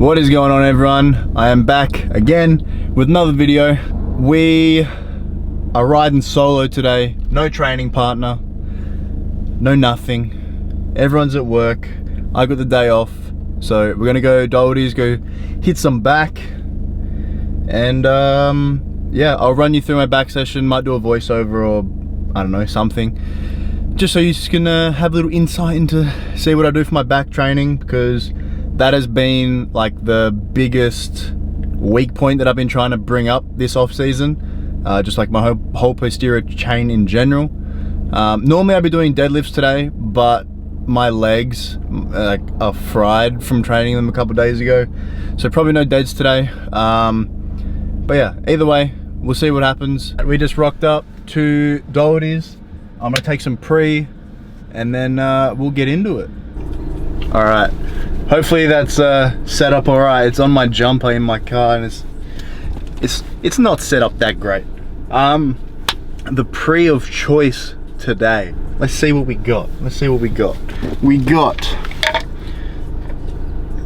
What is going on, everyone? I am back again with another video. We are riding solo today. No training partner, no nothing. Everyone's at work. I got the day off, so we're gonna go Daldi's, go hit some back, and yeah, I'll run you through my back session. Might do a voiceover or I don't know, something, just so you can have a little insight into see what I do for my back training, because that has been like the biggest weak point that I've been trying to bring up this off season, just like my whole posterior chain in general. Normally I'd be doing deadlifts today, but my legs are fried from training them a couple days ago, so probably no deads today. But yeah, either way, we'll see what happens. We just rocked up to Daldi's. I'm gonna take some pre, and then we'll get into it. All right. Hopefully that's set up all right. It's on my jumper in my car, and it's not set up that great. The pre of choice today. Let's see what we got. Let's see what we got. We got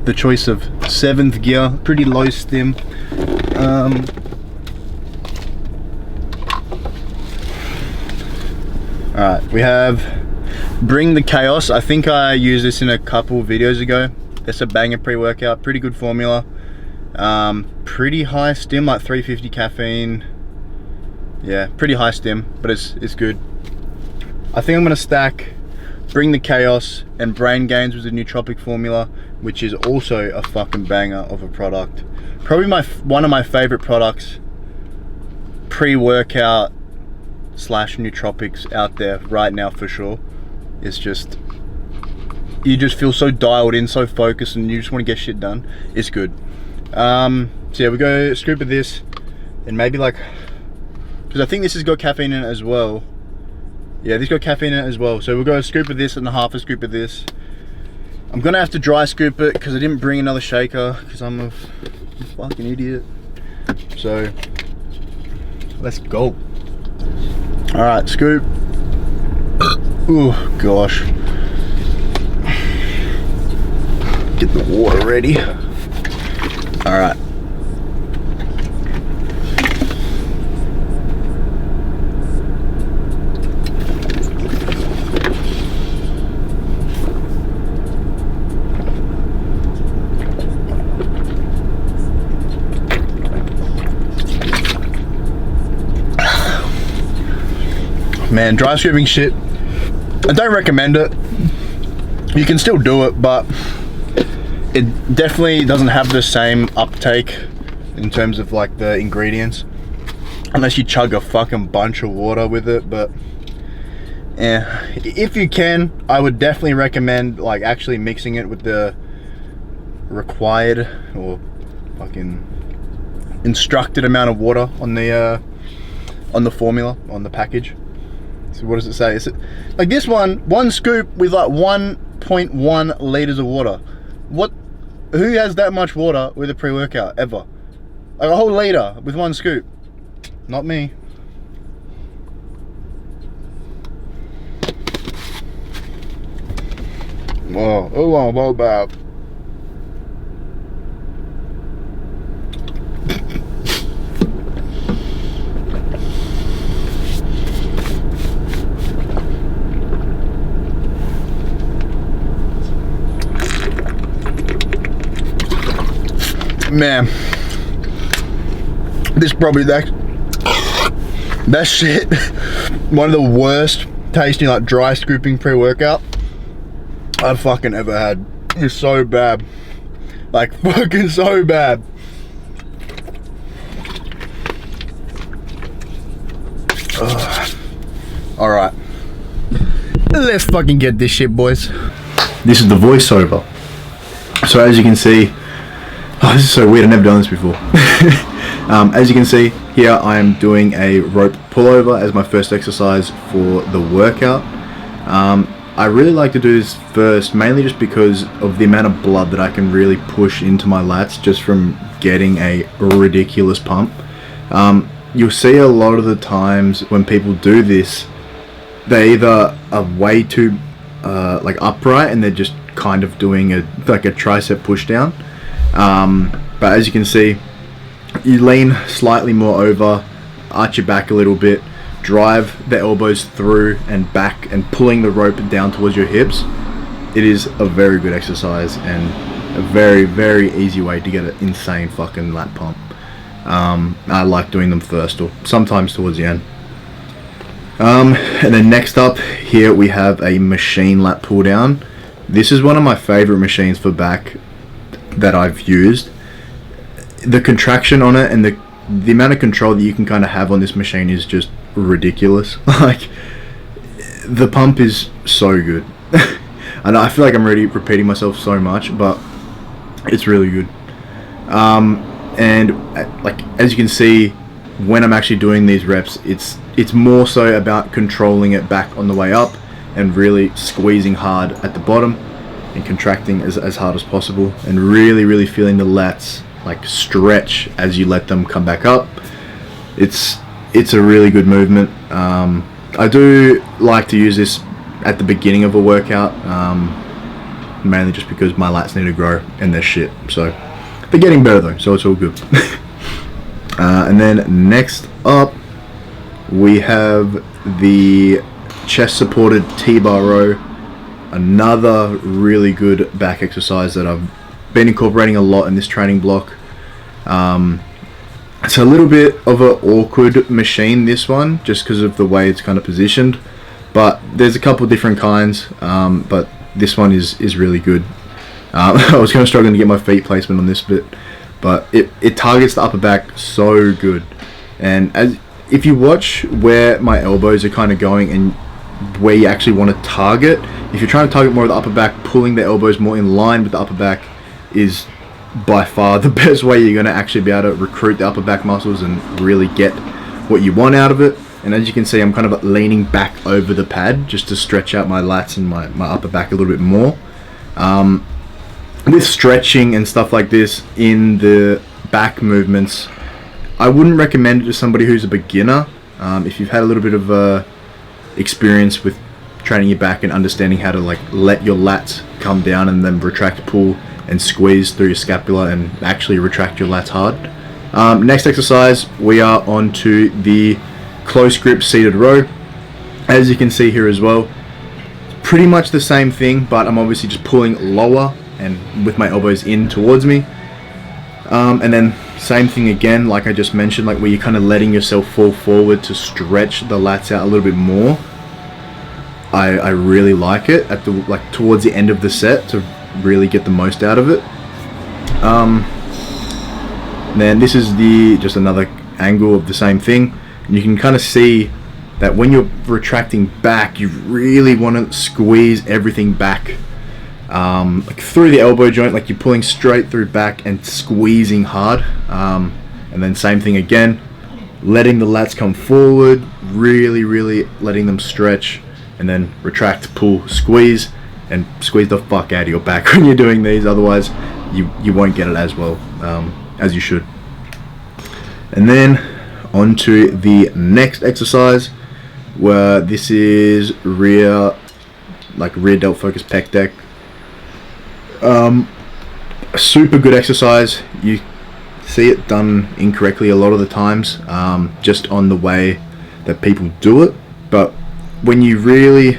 the choice of 7th gear, pretty low stim. All right, we have Bring the Chaos. I think I used this in a couple videos ago. It's a banger pre-workout, pretty good formula. Pretty high stim, like 350 caffeine. Yeah, pretty high stim, but it's good. I think I'm gonna stack Bring the Chaos and Brain Gains with the nootropic formula, which is also a fucking banger of a product. Probably one of my favorite products, pre-workout / nootropics out there right now for sure. It's just, you just feel so dialed in, so focused, and you just want to get shit done. It's good. So yeah, we go a scoop of this, and maybe like, because I think this has got caffeine in it as well. Yeah, this got caffeine in it as well. So we'll go a scoop of this and a half a scoop of this. I'm gonna have to dry scoop it because I didn't bring another shaker because I'm a fucking idiot. So let's go. All right, scoop. Oh gosh. Get the water ready. All right. Man, dry scooping shit, I don't recommend it. You can still do it, but it definitely doesn't have the same uptake in terms of like the ingredients, unless you chug a fucking bunch of water with it. But yeah, if you can, I would definitely recommend like actually mixing it with the required or fucking instructed amount of water on the formula, on the package. So what does it say? Is it like this one scoop with like 1.1 liters of water? What? Who has that much water with a pre-workout ever? Like a whole liter with one scoop? Not me. Oh, bad. Man, this probably that shit, one of the worst tasting like dry scooping pre-workout I've fucking ever had. It's so bad, like fucking so bad. All right, let's fucking get this shit, boys. This is the voiceover. So as you can see, oh, this is so weird, I've never done this before. As you can see here, I am doing a rope pullover as my first exercise for the workout. I really like to do this first, mainly just because of the amount of blood that I can really push into my lats just from getting a ridiculous pump. You'll see a lot of the times when people do this, they either are way too like upright and they're just kind of doing a tricep push down, But as you can see, you lean slightly more over, arch your back a little bit, drive the elbows through and back and pulling the rope down towards your hips. It is a very good exercise and a very, very easy way to get an insane fucking lat pump. I like doing them first or sometimes towards the end. And then next up here we have a machine lat pull down. This is one of my favorite machines for back that I've used. The contraction on it and the amount of control that you can kind of have on this machine is just ridiculous. Like, the pump is so good. And I feel like I'm already repeating myself so much, but it's really good. And like, as you can see, when I'm actually doing these reps, it's more so about controlling it back on the way up and really squeezing hard at the bottom and contracting as hard as possible, and really feeling the lats like stretch as you let them come back up. It's a really good movement. I do like to use this at the beginning of a workout, mainly just because my lats need to grow and they're shit. So they're getting better though, so it's all good. And then next up we have the chest supported T-bar row, another really good back exercise that I've been incorporating a lot in this training block. It's a little bit of an awkward machine, this one, just because of the way it's kind of positioned, but there's a couple different kinds, but this one is really good. I was kind of struggling to get my feet placement on this bit, but it targets the upper back so good. And if you watch where my elbows are kind of going and where you actually want to target, if you're trying to target more of the upper back, pulling the elbows more in line with the upper back is by far the best way you're going to actually be able to recruit the upper back muscles and really get what you want out of it. And as you can see, I'm kind of leaning back over the pad just to stretch out my lats and my upper back a little bit more. With stretching and stuff like this in the back movements, I wouldn't recommend it to somebody who's a beginner. If you've had a little bit of experience with training your back and understanding how to like let your lats come down and then retract, pull and squeeze through your scapula and actually retract your lats hard. Next exercise, we are on to the close grip seated row. As you can see here as well, it's pretty much the same thing, but I'm obviously just pulling lower and with my elbows in towards me. And then same thing again, like I just mentioned, like where you're kind of letting yourself fall forward to stretch the lats out a little bit more. I really like it at the towards the end of the set to really get the most out of it. Then this is just another angle of the same thing, and you can kind of see that when you're retracting back, you really want to squeeze everything back, like through the elbow joint, like you're pulling straight through back and squeezing hard. And then same thing again, letting the lats come forward, really letting them stretch, and then retract, pull, squeeze, and squeeze the fuck out of your back when you're doing these. Otherwise you won't get it as well as you should. And then on to the next exercise, where this is rear delt focus pec deck. A super good exercise. You see it done incorrectly a lot of the times, just on the way that people do it. But when you really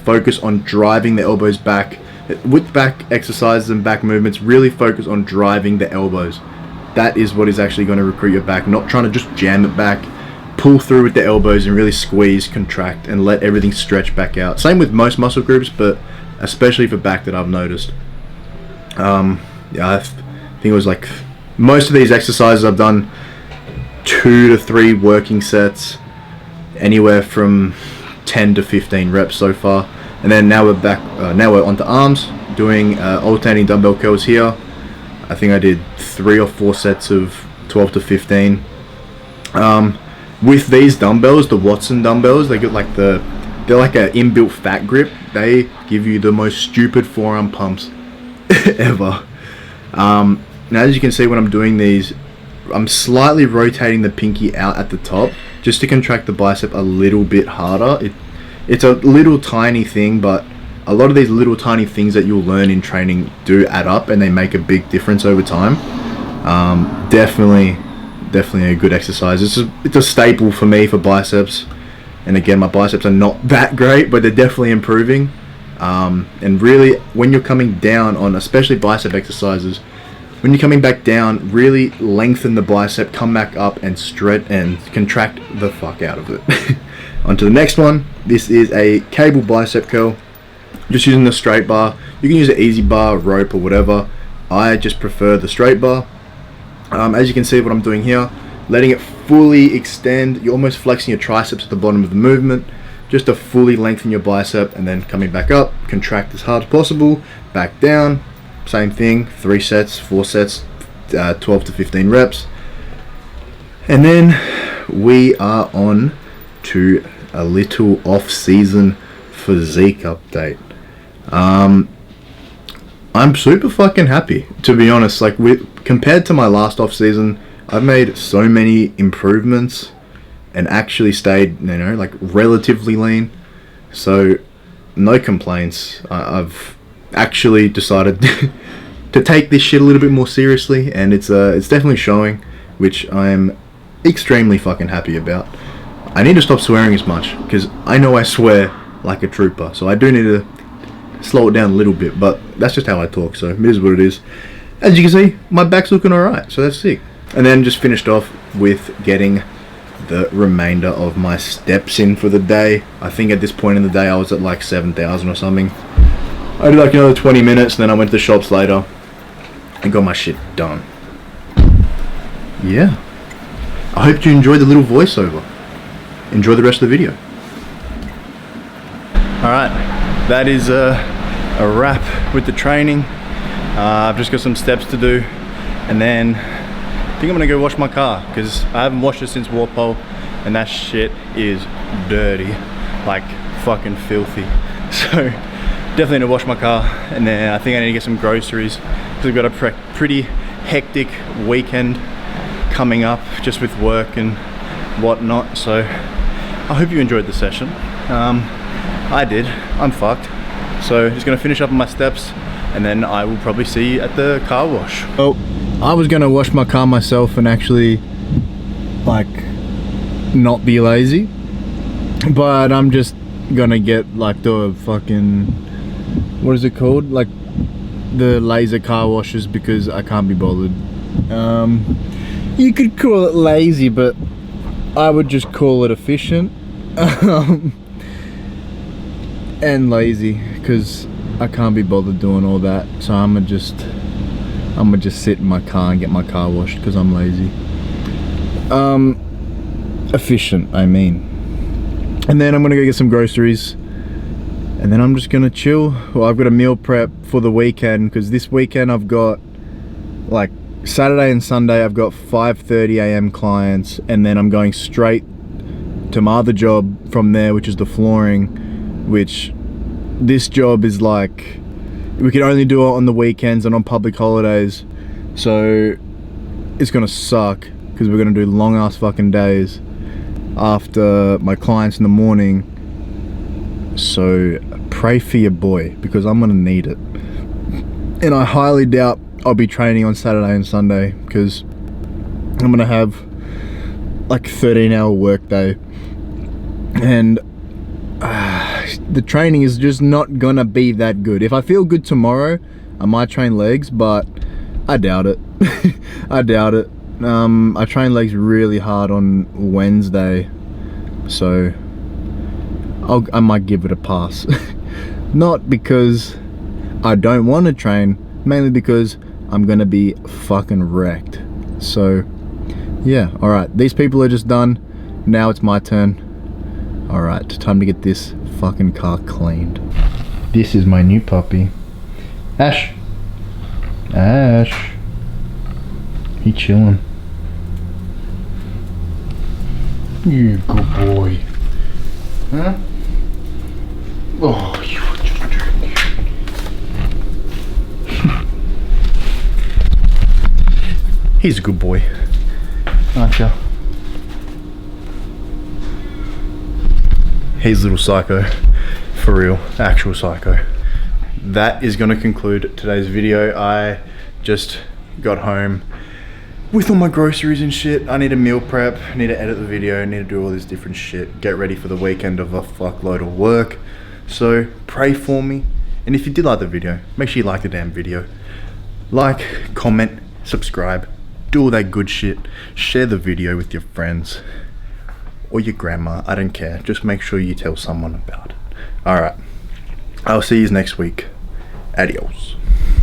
focus on driving the elbows back with back exercises and back movements, really focus on driving the elbows. That is what is actually going to recruit your back, not trying to just jam it back. Pull through with the elbows and really squeeze, contract, and let everything stretch back out. Same with most muscle groups, but especially for back that I've noticed. Yeah, I think it was like most of these exercises I've done 2 to 3 working sets, anywhere from 10 to 15 reps so far. And then now we're back. Now we're onto arms, doing alternating dumbbell curls here. I think I did 3 or 4 sets of 12 to 15. With these dumbbells, the Watson dumbbells, they're like an inbuilt fat grip. They give you the most stupid forearm pumps ever. Now, as you can see, when I'm doing these, I'm slightly rotating the pinky out at the top just to contract the bicep a little bit harder. It's a little tiny thing, but a lot of these little tiny things that you'll learn in training do add up, and they make a big difference over time. Definitely a good exercise. It's a staple for me for biceps. And again, my biceps are not that great, but they're definitely improving. And really, when you're coming down on, especially bicep exercises, when you're coming back down, really lengthen the bicep, come back up and stretch and contract the fuck out of it. On to the next one. This is a cable bicep curl. Just using the straight bar. You can use an easy bar, rope, or whatever. I just prefer the straight bar. As you can see what I'm doing here, letting it fully extend. You're almost flexing your triceps at the bottom of the movement, just to fully lengthen your bicep, and then coming back up, contract as hard as possible, back down, same thing, 3 sets, 4 sets, 12 to 15 reps. And then we are on to a little off-season physique update. I'm super fucking happy, to be honest. Like, compared to my last off-season, I've made so many improvements and actually stayed, like, relatively lean. So, no complaints. I've actually decided to take this shit a little bit more seriously, and it's definitely showing, which I am extremely fucking happy about. I need to stop swearing as much, because I know I swear like a trooper, so I do need to slow it down a little bit, but that's just how I talk, so it is what it is. As you can see, my back's looking alright, so that's sick. And then just finished off with getting the remainder of my steps in for the day. I think at this point in the day I was at like 7,000 or something. I did like another 20 minutes, and then I went to the shops later and got my shit done. Yeah. I hope you enjoyed the little voiceover. Enjoy the rest of the video. Alright, that is a wrap with the training. I've just got some steps to do, and then I think I'm gonna go wash my car, because I haven't washed it since Walpole, and that shit is dirty, like fucking filthy. So definitely need to wash my car, and then I think I need to get some groceries, because we've got a pretty hectic weekend coming up, just with work and whatnot. So I hope you enjoyed the session. I did. I'm fucked. So just gonna finish up on my steps, and then I will probably see you at the car wash. Oh, I was gonna wash my car myself and actually, like, not be lazy, but I'm just gonna get like the fucking, what is it called? Like the laser car washes, because I can't be bothered. You could call it lazy, but I would just call it efficient. And lazy, because I can't be bothered doing all that. So I'm gonna just sit in my car and get my car washed, because I'm lazy. Efficient, I mean. And then I'm gonna go get some groceries, and then I'm just gonna chill. Well, I've got a meal prep for the weekend, because this weekend I've got, like, Saturday and Sunday I've got 5:30 AM clients, and then I'm going straight to my other job from there, which is the flooring, which this job is like, we can only do it on the weekends and on public holidays, so it's gonna suck, because we're gonna do long ass fucking days after my clients in the morning. So pray for your boy, because I'm gonna need it. And I highly doubt I'll be training on Saturday and Sunday, because I'm gonna have like 13-hour work day, and the training is just not gonna be that good. If I feel good tomorrow, I might train legs, but I doubt it. I doubt it. I train legs really hard on Wednesday, so I might give it a pass. Not because I don't want to train, mainly because I'm gonna be fucking wrecked. So yeah, alright, these people are just done. Now it's my turn. Alright, time to get this fucking car cleaned. This is my new puppy. Ash. Ash. He chilling. You good boy. Huh? Oh, you were just dirty. He's a good boy. Aren't ya? He's a little psycho. For real. Actual psycho. that is going to conclude today's video. I just got home with all my groceries and shit. I need a meal prep, I need to edit the video, I need to do all this different shit, get ready for the weekend of a fuckload of work. So pray for me, and if you did like the video, make sure you like the damn video. Like, comment, subscribe, do all that good shit. Share the video with your friends or your grandma, I don't care. Just make sure you tell someone about it. Alright, I'll see you next week. Adios.